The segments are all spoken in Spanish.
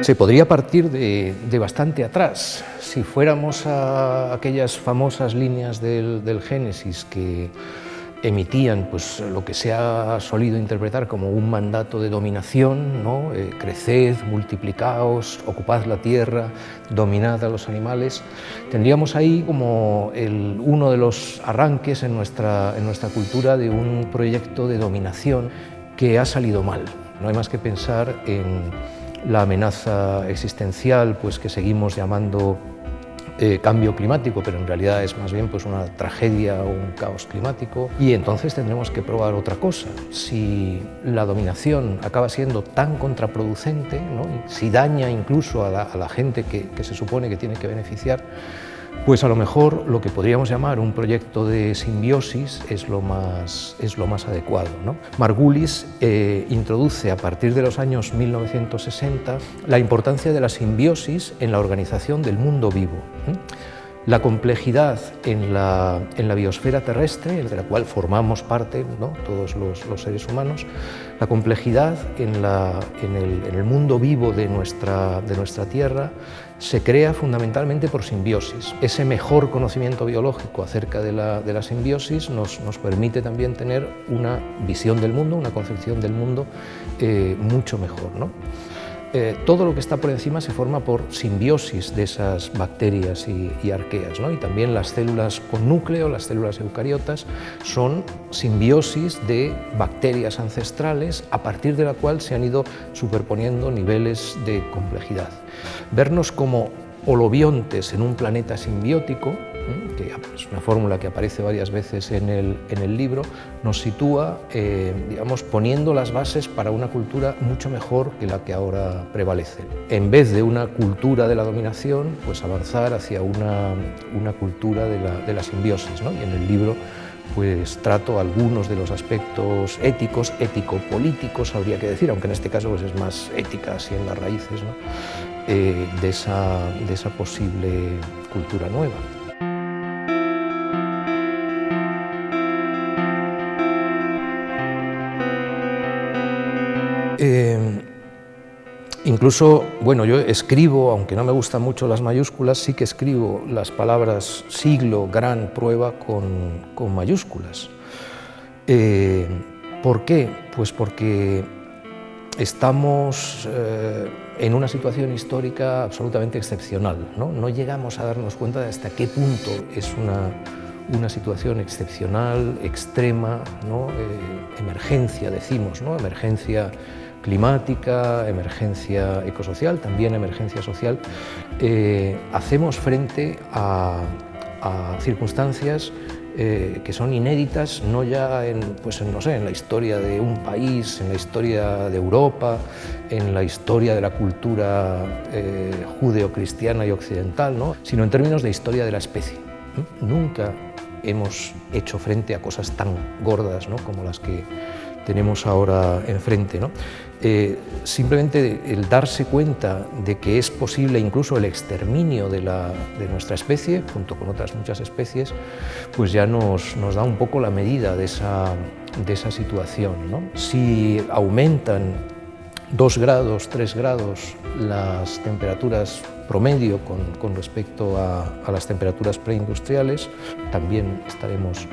Se podría partir de bastante atrás. Si fuéramos a aquellas famosas líneas del Génesis que emitían pues, lo que se ha solido interpretar como un mandato de dominación, ¿no? Creced, multiplicaos, ocupad la tierra, dominad a los animales, tendríamos ahí como uno de los arranques en nuestra cultura de un proyecto de dominación que ha salido mal. No hay más que pensar en la amenaza existencial pues, que seguimos llamando cambio climático, pero en realidad es más bien pues, una tragedia o un caos climático, y entonces tendremos que probar otra cosa. Si la dominación acaba siendo tan contraproducente, ¿no? Si daña incluso a la gente que se supone que tiene que beneficiar, pues a lo mejor lo que podríamos llamar un proyecto de simbiosis es lo más adecuado, ¿no? Margulis introduce a partir de los años 1960 la importancia de la simbiosis en la organización del mundo vivo. La complejidad en la biosfera terrestre, de la cual formamos parte, ¿no? Todos los seres humanos, la complejidad en el mundo vivo de nuestra Tierra se crea fundamentalmente por simbiosis. Ese mejor conocimiento biológico acerca de la simbiosis nos permite también tener una visión del mundo, una concepción del mundo mucho mejor, ¿no? Todo lo que está por encima se forma por simbiosis de esas bacterias y arqueas, ¿no? Y también las células con núcleo, las células eucariotas, son simbiosis de bacterias ancestrales a partir de la cual se han ido superponiendo niveles de complejidad. Vernos como holobiontes en un planeta simbiótico, que es una fórmula que aparece varias veces en el libro, nos sitúa, digamos, poniendo las bases para una cultura mucho mejor que la que ahora prevalece. En vez de una cultura de la dominación, pues avanzar hacia una cultura de la simbiosis, ¿no? Y en el libro pues trato algunos de los aspectos éticos, ético-políticos, habría que decir, aunque en este caso pues es más ética, así en las raíces, ¿no? De esa posible cultura nueva. Incluso, bueno, yo escribo, aunque no me gustan mucho las mayúsculas, sí que escribo las palabras siglo, gran, prueba con mayúsculas. ¿Por qué? Pues porque estamos en una situación histórica absolutamente excepcional, ¿no? No llegamos a darnos cuenta de hasta qué punto es una situación excepcional, extrema, ¿no? Emergencia, decimos, ¿no? Emergencia climática, emergencia ecosocial, también emergencia social. Hacemos frente a circunstancias que son inéditas, no ya no sé, en la historia de un país, en la historia de Europa, en la historia de la cultura judeocristiana y occidental, ¿no? Sino en términos de historia de la especie. Nunca hemos hecho frente a cosas tan gordas, ¿no? Como las que tenemos ahora enfrente, ¿no? Simplemente el darse cuenta de que es posible incluso el exterminio de nuestra especie, junto con otras muchas especies, pues ya nos da un poco la medida de esa situación, ¿no? Si aumentan 2 grados, 3 grados las temperaturas promedio con respecto a las temperaturas preindustriales, también estaremos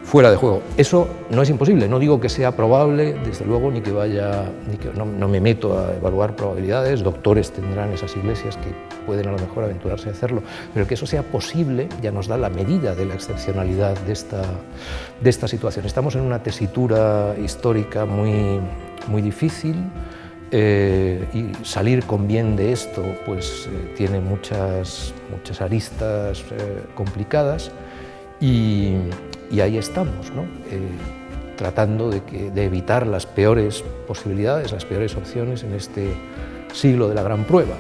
fuera de juego. Eso no es imposible, no digo que sea probable, desde luego, no me meto a evaluar probabilidades, doctores tendrán esas iglesias que pueden a lo mejor aventurarse a hacerlo, pero que eso sea posible ya nos da la medida de la excepcionalidad de esta situación. Estamos en una tesitura histórica muy difícil, y salir con bien de esto pues tiene muchas aristas complicadas, y ahí estamos, ¿no? Tratando de evitar las peores posibilidades, las peores opciones en este siglo de la gran prueba.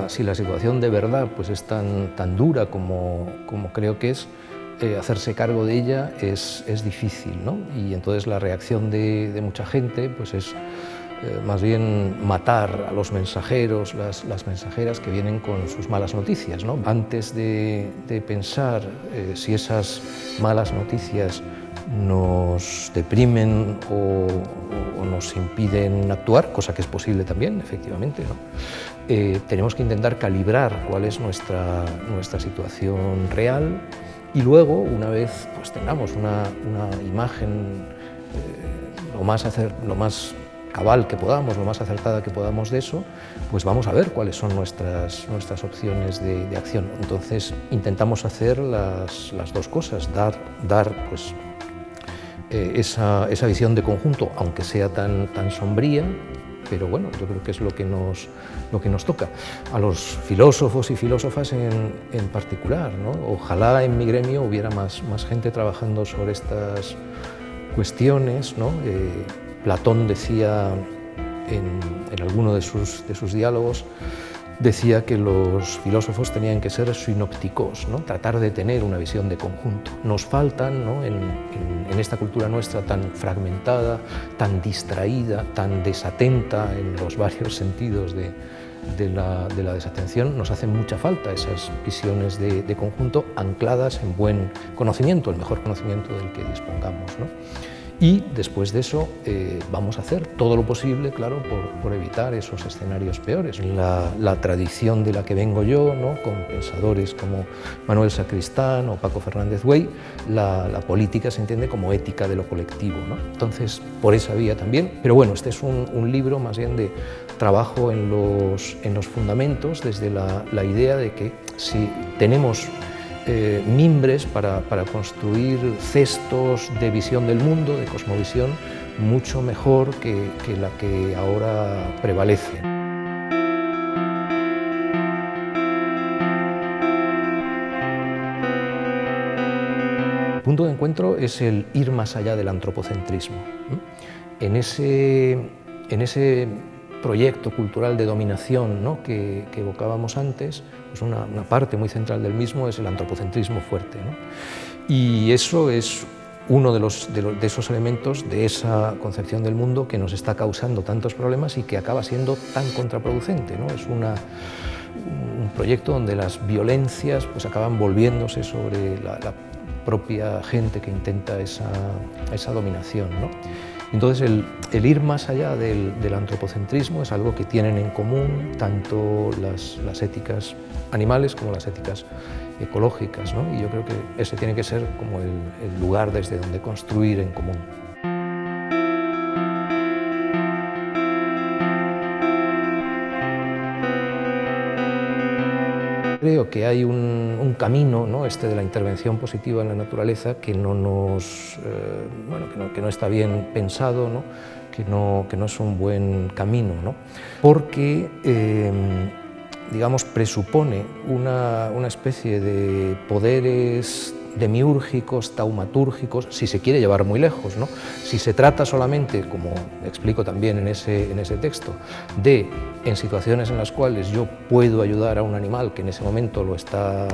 Si la situación de verdad pues es tan dura como creo que es, hacerse cargo de ella es difícil, ¿no? Y entonces la reacción de mucha gente pues es más bien matar a los mensajeros, las mensajeras que vienen con sus malas noticias, ¿no? Antes de pensar si esas malas noticias nos deprimen o nos impiden actuar, cosa que es posible también, efectivamente, ¿no? Tenemos que intentar calibrar cuál es nuestra situación real y luego, una vez pues, tengamos una imagen lo más cabal que podamos, lo más acertada que podamos de eso, pues vamos a ver cuáles son nuestras opciones de acción. Entonces intentamos hacer las dos cosas, dar pues, esa visión de conjunto, aunque sea tan sombría, pero bueno, yo creo que es lo que nos toca. A los filósofos y filósofas en particular, ¿no? Ojalá en mi gremio hubiera más gente trabajando sobre estas cuestiones, ¿no? Platón decía en alguno de sus diálogos, decía que los filósofos tenían que ser sinópticos, ¿no? Tratar de tener una visión de conjunto. Nos faltan, ¿no? en esta cultura nuestra tan fragmentada, tan distraída, tan desatenta en los varios sentidos de la desatención, nos hacen mucha falta esas visiones de conjunto ancladas en buen conocimiento, el mejor conocimiento del que dispongamos, ¿no? Y después de eso vamos a hacer todo lo posible, claro, por evitar esos escenarios peores. La tradición de la que vengo yo, ¿no? Con pensadores como Manuel Sacristán o Paco Fernández Güell, la política se entiende como ética de lo colectivo, ¿no? Entonces, por esa vía también. Pero bueno, este es un libro más bien de trabajo en los fundamentos, desde la idea de que si tenemos mimbres para construir cestos de visión del mundo, de cosmovisión, mucho mejor que la que ahora prevalece. El punto de encuentro es el ir más allá del antropocentrismo. En ese proyecto cultural de dominación, ¿no? que evocábamos antes, pues una parte muy central del mismo es el antropocentrismo fuerte, ¿no? Y eso es uno de esos elementos de esa concepción del mundo que nos está causando tantos problemas y que acaba siendo tan contraproducente, ¿no? Es un proyecto donde las violencias pues, acaban volviéndose sobre la propia gente que intenta esa dominación, ¿no? Entonces, el ir más allá del antropocentrismo es algo que tienen en común tanto las éticas animales como las éticas ecológicas, ¿no? Y yo creo que ese tiene que ser como el lugar desde donde construir en común. Creo que hay un camino, ¿no? Este de la intervención positiva en la naturaleza que no está bien pensado, ¿no? Que no es un buen camino, ¿no? Porque digamos, presupone una especie de poderes demiúrgicos, taumatúrgicos, si se quiere llevar muy lejos, ¿no? Si se trata solamente, como explico también en ese texto, en situaciones en las cuales yo puedo ayudar a un animal que en ese momento lo está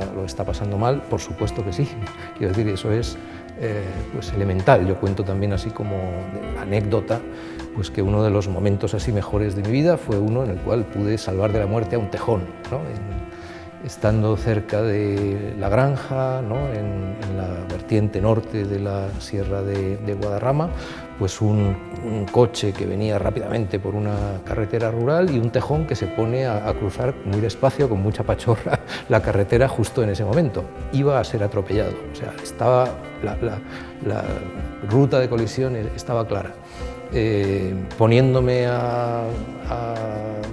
pasando mal, por supuesto que sí. Quiero decir, eso es pues elemental. Yo cuento también así como de anécdota, pues que uno de los momentos así mejores de mi vida fue uno en el cual pude salvar de la muerte a un tejón, ¿no? Estando cerca de la granja, ¿no? en la vertiente norte de la sierra de Guadarrama, pues un coche que venía rápidamente por una carretera rural y un tejón que se pone a cruzar muy despacio, con mucha pachorra, la carretera justo en ese momento. Iba a ser atropellado, o sea, la ruta de colisión estaba clara. Poniéndome a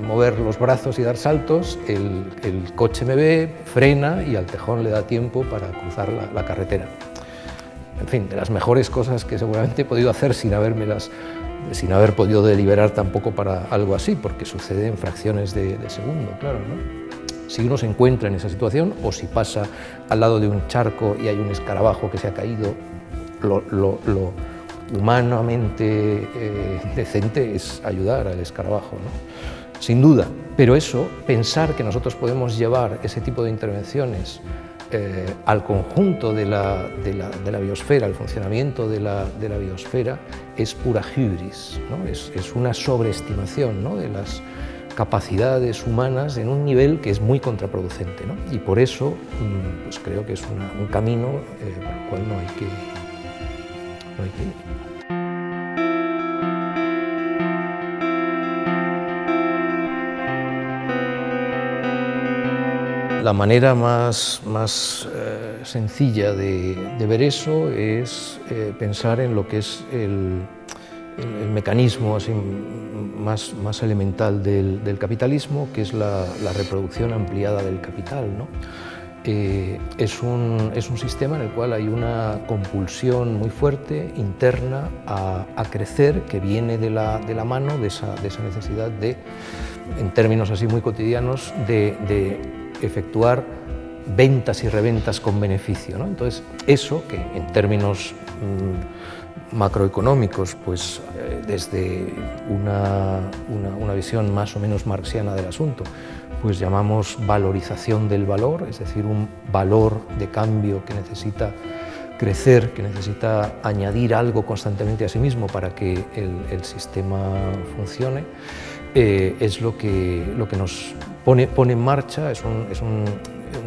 mover los brazos y dar saltos, el coche me ve, frena y al tejón le da tiempo para cruzar la carretera. En fin, de las mejores cosas que seguramente he podido hacer sin haber podido deliberar tampoco para algo así, porque sucede en fracciones de segundo, claro, ¿no? Si uno se encuentra en esa situación o si pasa al lado de un charco y hay un escarabajo que se ha caído, lo humanamente decente es ayudar al escarabajo, ¿no? Sin duda, pero eso, pensar que nosotros podemos llevar ese tipo de intervenciones al conjunto de la biosfera, el funcionamiento de la biosfera, es pura hubris, ¿no? Es una sobreestimación, ¿no?, de las capacidades humanas en un nivel que es muy contraproducente, ¿no? Y por eso pues creo que es un camino por el cual no hay que ir. La manera más sencilla de ver eso es pensar en lo que es el mecanismo así más elemental del capitalismo, que es la reproducción ampliada del capital, ¿no? Es un sistema en el cual hay una compulsión muy fuerte interna a crecer, que viene de la mano de esa necesidad de, en términos así muy cotidianos, de efectuar ventas y reventas con beneficio, ¿no? Entonces, eso, que en términos macroeconómicos, pues desde una visión más o menos marxiana del asunto, pues llamamos valorización del valor, es decir, un valor de cambio que necesita crecer, que necesita añadir algo constantemente a sí mismo para que el sistema funcione, es lo que nos pone en marcha, es un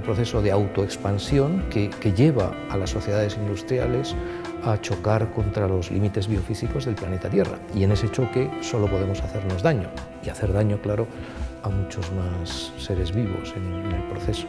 proceso de autoexpansión que lleva a las sociedades industriales a chocar contra los límites biofísicos del planeta Tierra. Y en ese choque solo podemos hacernos daño, y hacer daño, claro, a muchos más seres vivos en el proceso.